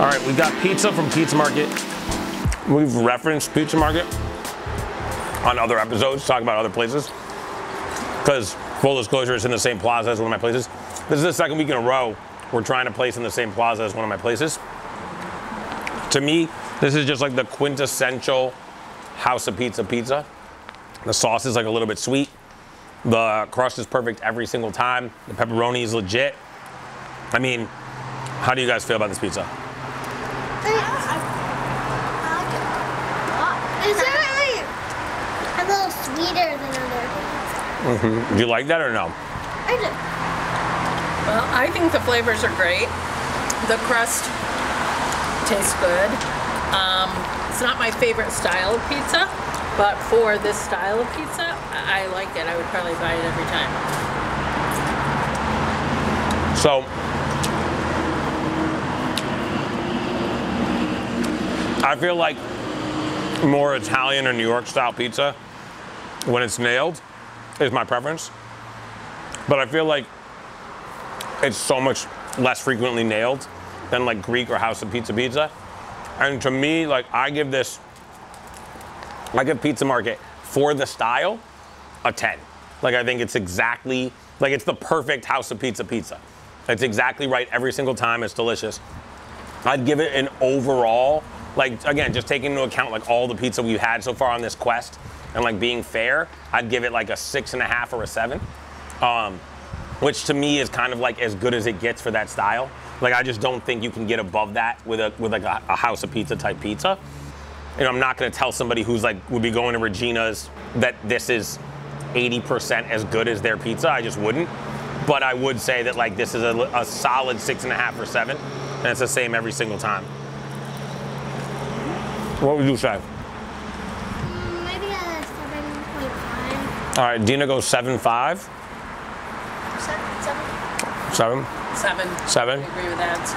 All right, we got pizza from Pizza Market. We've referenced Pizza Market on other episodes, talking about other places. Because, full disclosure, it's in the same plaza as one of my places. This is the second week in a row we're trying to place in the same plaza as one of my places. To me, this is just like the quintessential house of pizza pizza. The sauce is like a little bit sweet. The crust is perfect every single time. The pepperoni is legit. I mean, how do you guys feel about this pizza? It's definitely a little sweeter than other pizzas. Do you like that or no? I do. Well, I think the flavors are great. The crust tastes good. It's not my favorite style of pizza, but for this style of pizza, I like it. I would probably buy it every time. So, I feel like more Italian or New York style pizza, when it's nailed, is my preference. But I feel like it's so much less frequently nailed than like Greek or House of Pizza. And to me, like I give Pizza Market for the style a 10. Like I think it's exactly, like it's the perfect House of Pizza. It's exactly right every single time. It's delicious. I'd give it an overall, like again, just taking into account like all the pizza we've had so far on this quest and like being fair, I'd give it like a 6.5 or a 7. Which to me is kind of like as good as it gets for that style. Like I just don't think you can get above that with like a House of Pizza type pizza. You know, I'm not gonna tell somebody who's like would be going to Regina's that this is 80% as good as their pizza. I just wouldn't. But I would say that like this is a solid 6.5 or 7, and it's the same every single time. What would you say? Maybe a 7.5. All right, Dina goes 7.5. 7? 7. 7? I agree with that.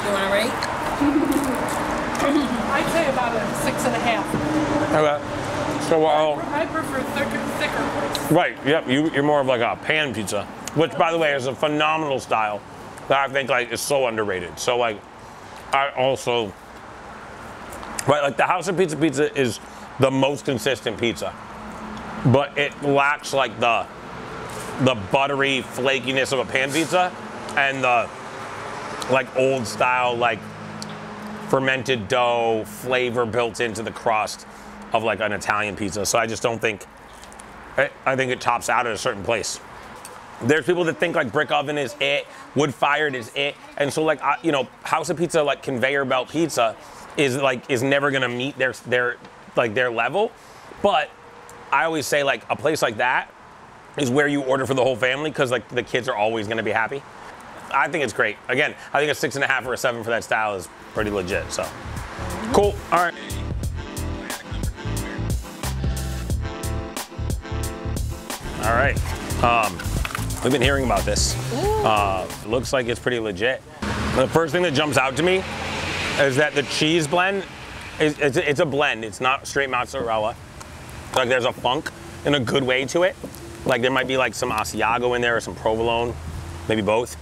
You want to rate? I'd say about a 6.5. Okay. So I prefer thicker. right, yep, you're more of like a pan pizza, which by the way is a phenomenal style that I think like is so underrated. So like, I also, right, like the House of Pizza is the most consistent pizza, but it lacks like the buttery flakiness of a pan pizza and the like old style like fermented dough flavor built into the crust of like an Italian pizza. So I just don't think, I think it tops out at a certain place. There's people that think like brick oven is it, wood fired is it, and so like you know, House of Pizza like conveyor belt pizza is never gonna meet their level. But I always say like a place like that is where you order for the whole family because like the kids are always gonna be happy. I think it's great. Again, I think a 6.5 or a 7 for that style is pretty legit. So cool. All right. All right. We've been hearing about this. It looks like it's pretty legit. The first thing that jumps out to me is that the cheese blend it's a blend. It's not straight mozzarella. Like there's a funk in a good way to it. Like there might be like some Asiago in there or some provolone, maybe both.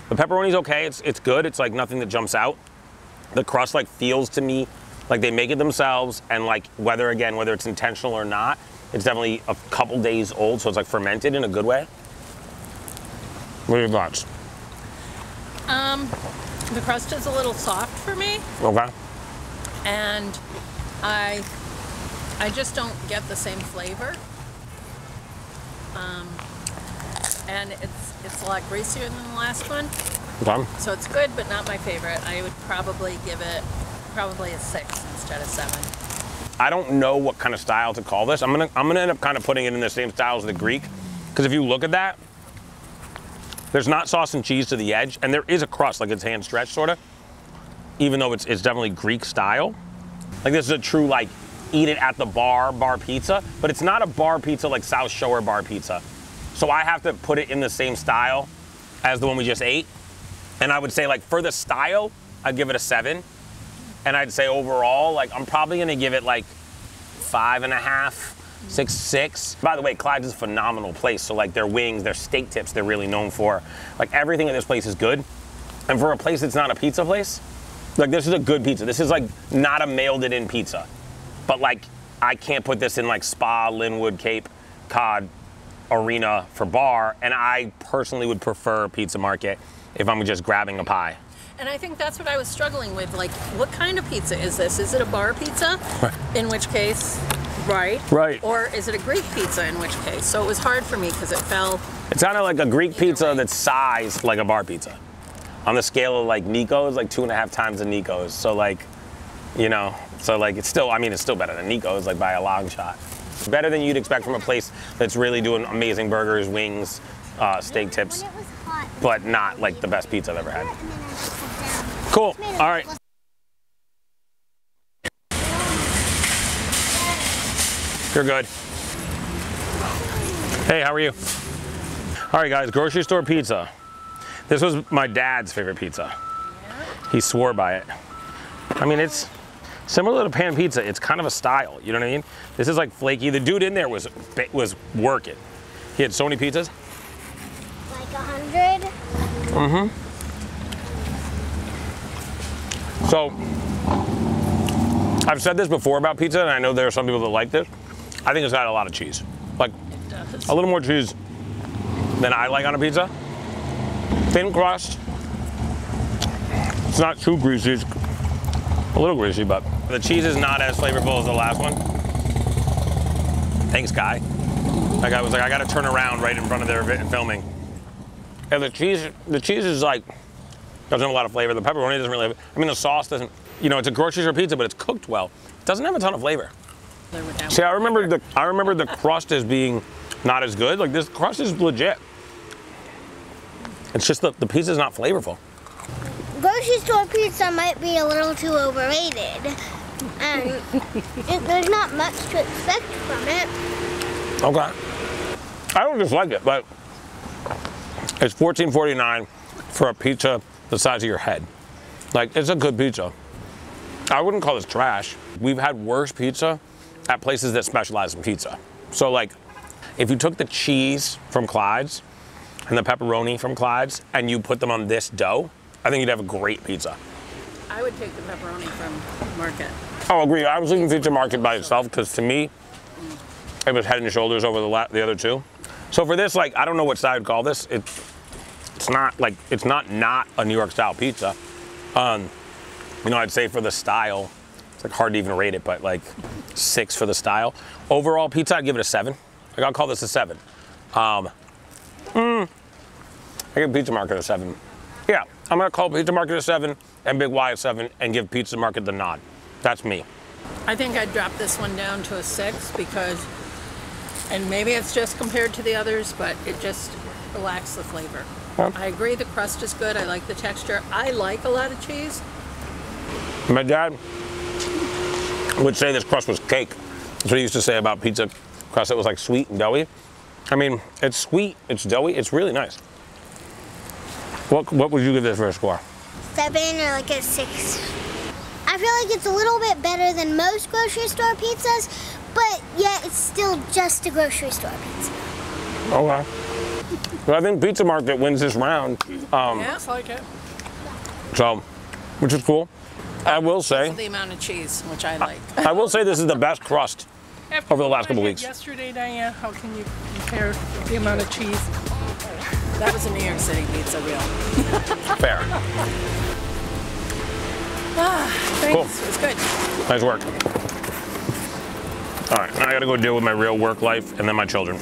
The pepperoni's okay. It's good. It's like nothing that jumps out. The crust like feels to me like they make it themselves, and like whether it's intentional or not, it's definitely a couple days old, so it's like fermented in a good way. What are your thoughts? The crust is a little soft for me. Okay. And I just don't get the same flavor. And it's a lot greasier than the last one. Okay. So it's good, but not my favorite. I would probably give it a 6 instead of 7. I don't know what kind of style to call this. I'm gonna end up kind of putting it in the same style as the Greek, because if you look at that, there's not sauce and cheese to the edge, and there is a crust, like it's hand stretched sort of, even though it's definitely Greek style. Like this is a true like eat it at the bar pizza, but it's not a bar pizza like South Shore bar pizza. So I have to put it in the same style as the one we just ate. And I would say like for the style, I'd give it a 7. And I'd say overall, like I'm probably gonna give it like 5.5, 6. By the way, Clyde's is a phenomenal place. So like their wings, their steak tips, they're really known for. Like everything at this place is good. And for a place that's not a pizza place, like this is a good pizza. This is like not a mailed it in pizza. But like, I can't put this in like Spa, Linwood, Cape Cod arena for bar. And I personally would prefer Pizza Market if I'm just grabbing a pie. And I think that's what I was struggling with. Like, what kind of pizza is this? Is it a bar pizza? In which case, right. Or is it a Greek pizza, in which case? So it was hard for me because it fell. It's kind of like a Greek pizza that's sized like a bar pizza. On the scale of like Nico's, like 2.5 times the Nico's. So like, you know, so like it's still, I mean, it's still better than Nico's, like by a long shot. Better than you'd expect from a place that's really doing amazing burgers, wings, steak tips, but not like the best pizza I've ever had. Cool, all right. You're good. Hey, how are you? All right, guys, grocery store pizza. This was my dad's favorite pizza. He swore by it. I mean, it's similar to pan pizza. It's kind of a style, you know what I mean? This is like flaky. The dude in there was working. He had so many pizzas. Like 100? Mm-hmm. So, I've said this before about pizza, and I know there are some people that like this. I think it's got a lot of cheese. Like, a little more cheese than I like on a pizza. Thin crust. It's not too greasy. It's a little greasy, but the cheese is not as flavorful as the last one. Thanks, Guy. That guy was like, I gotta turn around right in front of their filming. And the cheese is like, doesn't have a lot of flavor. The pepperoni doesn't really have, I mean, the sauce doesn't, you know, it's a grocery store pizza, but it's cooked well. It doesn't have a ton of flavor. See, I remember the crust as being not as good. Like, this crust is legit. It's just the pizza's not flavorful. Grocery store pizza might be a little too overrated. And there's not much to expect from it. Okay. I don't dislike it, but it's $14.49 for a pizza the size of your head. Like, it's a good pizza. I wouldn't call this trash. We've had worse pizza at places that specialize in pizza. So like, if you took the cheese from Clyde's and the pepperoni from Clyde's and you put them on this dough, I think you'd have a great pizza. I would take the pepperoni from Market. Oh, agree. I was leaving Pizza Market by itself because to me, it was head and shoulders over the other two. So for this, like, I don't know what style I'd call this. It's not a New York style pizza. You know, I'd say for the style, it's like hard to even rate it, but like 6 for the style. Overall pizza, I'd give it a 7. Like, I'll call this a 7. I give Pizza Market a 7. Yeah, I'm gonna call Pizza Market a 7 and Big Y a 7 and give Pizza Market the nod. That's me. I think I'd drop this one down to a 6 because, and maybe it's just compared to the others, but it just lacks the flavor. Yeah. I agree the crust is good. I like the texture. I like a lot of cheese. My dad would say this crust was cake. That's what he used to say about pizza crust. It was like sweet and doughy. I mean, it's sweet, it's doughy, it's really nice. What would you give this for a score? 7 or like a 6. I feel like it's a little bit better than most grocery store pizzas, but yet it's still just a grocery store pizza. Okay. Well, I think Pizza Market wins this round. Yeah, I like it. So, which is cool. I will say. The amount of cheese, which I like. I will say this is the best crust over the last couple weeks. Yesterday, Diane, how can you compare the amount of cheese? That was a New York City pizza, real. Fair. Thanks. Cool. It was good. Nice work. All right, now I gotta go deal with my real work life and then my children.